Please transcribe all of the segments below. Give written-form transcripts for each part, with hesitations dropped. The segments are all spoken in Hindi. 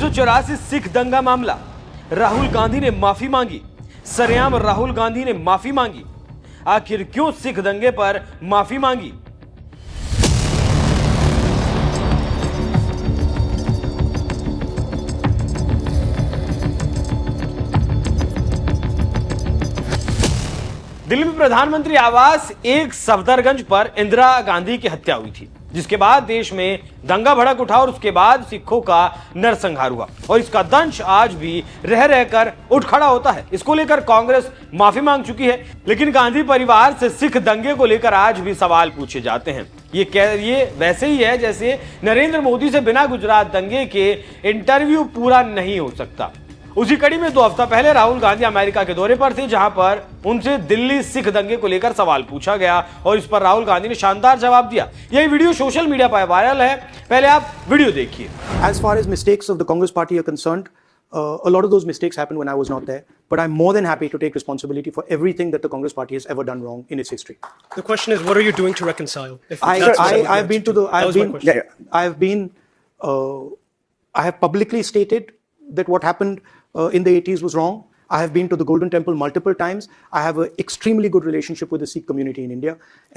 1984 सिख दंगा मामला, राहुल गांधी ने माफी मांगी। सरेआम राहुल गांधी ने माफी मांगी। आखिर क्यों सिख दंगे पर माफी मांगी? दिल्ली में प्रधानमंत्री आवास एक सफदरगंज पर इंदिरा गांधी की हत्या हुई थी, जिसके बाद देश में दंगा भड़क उठा और उसके बाद सिखों का नरसंहार हुआ और इसका दंश आज भी रह रहकर उठ खड़ा होता है। इसको लेकर कांग्रेस माफी मांग चुकी है, लेकिन गांधी परिवार से सिख दंगे को लेकर आज भी सवाल पूछे जाते हैं। ये वैसे ही है जैसे नरेंद्र मोदी से बिना गुजरात दंगे के इंटरव्यू पूरा नहीं हो सकता। उसी कड़ी में 2 हफ्ता पहले राहुल गांधी अमेरिका के दौरे पर थे, जहां पर उनसे दिल्ली सिख दंगे को लेकर सवाल पूछा गया और इस पर राहुल गांधी ने शानदार जवाब दिया। यह वीडियो सोशल मीडिया पर वायरल है, पहले आप वीडियो देखिए। As far as mistakes of the Congress party are concerned, a lot of those mistakes happened when I was not there, but I'm more than happy to take responsibility for everything that the Congress party has ever done wrong in its history. The question is, what are you doing to reconcile? I have publicly stated that what happened in the 80s was wrong. I have been to the Golden Temple multiple times. I have an extremely good relationship with the Sikh community in India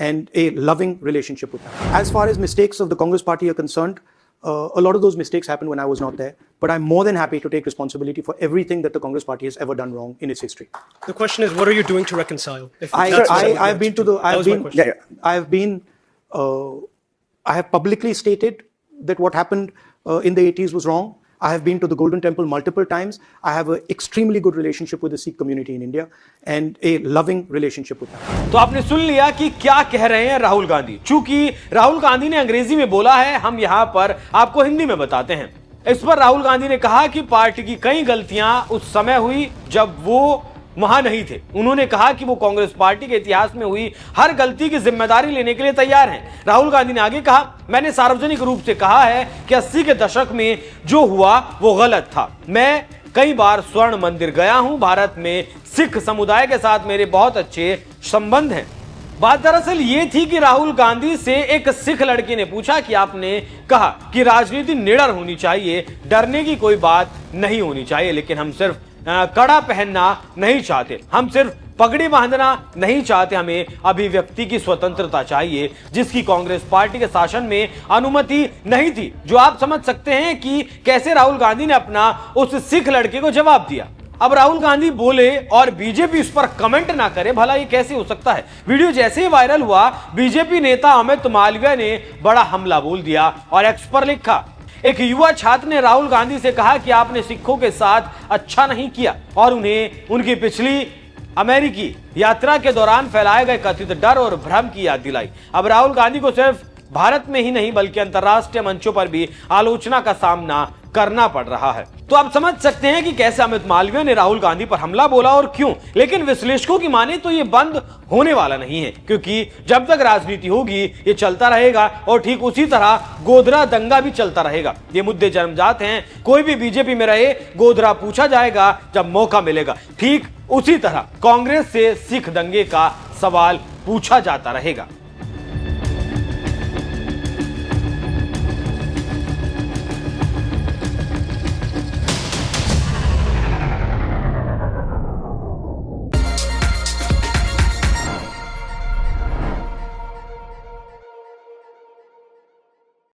and a loving relationship with them. As far as mistakes of the Congress party are concerned, a lot of those mistakes happened when I was not there, but I'm more than happy to take responsibility for everything that the Congress party has ever done wrong in its history. The question is, what are you doing to reconcile? I have publicly stated that what happened in the 80s was wrong. I have been to the Golden Temple multiple times. I have an extremely good relationship with the Sikh community in India and a loving relationship with them. तो आपने सुन लिया कि क्या कह रहे हैं राहुल गांधी। चूंकि राहुल गांधी ने अंग्रेजी में बोला है, हम यहां पर आपको हिंदी में बताते हैं। इस पर राहुल गांधी ने कहा कि पार्टी की कई गलतियां उस समय हुई जब वो वहां नहीं थे। उन्होंने कहा कि वो कांग्रेस पार्टी के इतिहास में हुई हर गलती की जिम्मेदारी लेने के लिए तैयार हैं। राहुल गांधी ने आगे कहा, मैंने सार्वजनिक रूप से कहा है कि 80 के दशक में जो हुआ वो गलत था। मैं कई बार स्वर्ण मंदिर गया हूं। भारत में सिख समुदाय के साथ मेरे बहुत अच्छे संबंध हैं। बात दरअसल ये थी कि राहुल गांधी से एक सिख लड़के ने पूछा कि आपने कहा कि राजनीति निडर होनी चाहिए, डरने की कोई बात नहीं होनी चाहिए, लेकिन हम सिर्फ कड़ा पहनना नहीं चाहते, हम सिर्फ पगड़ी बांधना नहीं चाहते, हमें अभिव्यक्ति की स्वतंत्रता चाहिए, जिसकी कांग्रेस पार्टी के शासन में अनुमति नहीं थी। जो आप समझ सकते हैं कि कैसे राहुल गांधी ने अपना उस सिख लड़के को जवाब दिया। अब राहुल गांधी बोले और बीजेपी उस पर कमेंट ना करे, भला ये कैसे हो सकता है? वीडियो जैसे ही वायरल हुआ, बीजेपी नेता अमित मालवीय ने बड़ा हमला बोल दिया और एक्स पर लिखा, एक युवा छात्र ने राहुल गांधी से कहा कि आपने सिखों के साथ अच्छा नहीं किया और उन्हें उनकी पिछली अमेरिकी यात्रा के दौरान फैलाए गए कथित डर और भ्रम की याद दिलाई। अब राहुल गांधी को सिर्फ भारत में ही नहीं बल्कि अंतर्राष्ट्रीय मंचों पर भी आलोचना का सामना करना पड़ रहा है। तो आप समझ सकते हैं कि कैसे अमित मालवीय ने राहुल गांधी पर हमला बोला और क्यों। लेकिन विश्लेषकों की माने तो ये बंद होने वाला नहीं है, क्योंकि जब तक राजनीति होगी ये चलता रहेगा और ठीक उसी तरह गोधरा दंगा भी चलता रहेगा। ये मुद्दे जन्मजात हैं, कोई भी बीजेपी में रहे गोधरा पूछा जाएगा जब मौका मिलेगा। ठीक उसी तरह कांग्रेस से सिख दंगे का सवाल पूछा जाता रहेगा।